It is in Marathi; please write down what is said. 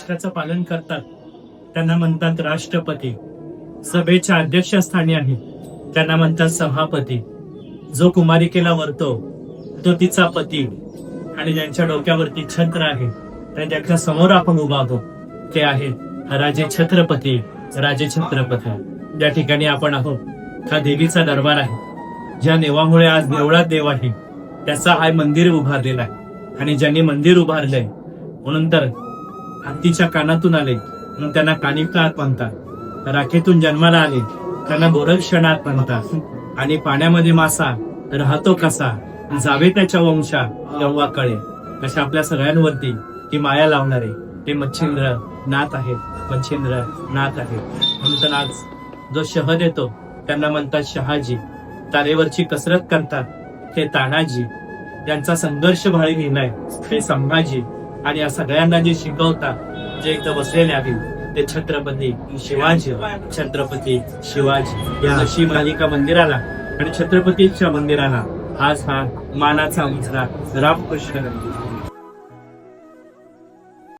त्याचं पालन करतात त्यांना म्हणतात राष्ट्रपती. सभेच्या अध्यक्षस्थानी आहेत त्यांना म्हणतात सभापती. जो कुमारिकेला वरतो तो तिचा पती. आणि ज्यांच्या डोक्यावरती छत्र आहे आणि ज्यांच्या समोर आपण उभा आहोत ते आहेत राजे छत्रपती. राजे छत्रपती ज्या ठिकाणी आपण आहोत हा देवीचा दरबार आहे. ज्या देवामुळे आज देवळात देव आहे त्याचा हा मंदिर उभारलेला आहे. आणि ज्यांनी मंदिर उभारलंय म्हणून तर हत्तीच्या कानातून आले म्हणून त्यांना कानिकात म्हणतात. राखेतून जन्माला आले त्यांना गोरक्षणात म्हणतात. आणि पाण्यामध्ये मासा राहतो कसा जावे त्याच्या वंशा तेव्हा कळे. अशा आपल्या सगळ्यांवरती ती माया लावणारे ते मच्छिंद्र नाथ आहेत. मच्छिंद्र नाथ आहेत म्हणून तर आज जो शहद येतो त्यांना म्हणतात शहाजी. तारेवरची कसरत करतात ते तानाजी. ज्यांचा संघर्ष भाळी नेलाय ते संभाजी. आणि या सगळ्यांना जे शिकवतात जे इथं बसलेले आहेत ते छत्रपती शिवाजी. छत्रपती शिवाजी या अशी मालिका मंदिराला आणि छत्रपतीच्या मंदिराला आज हा मानाचा मुजरा रामकृष्ण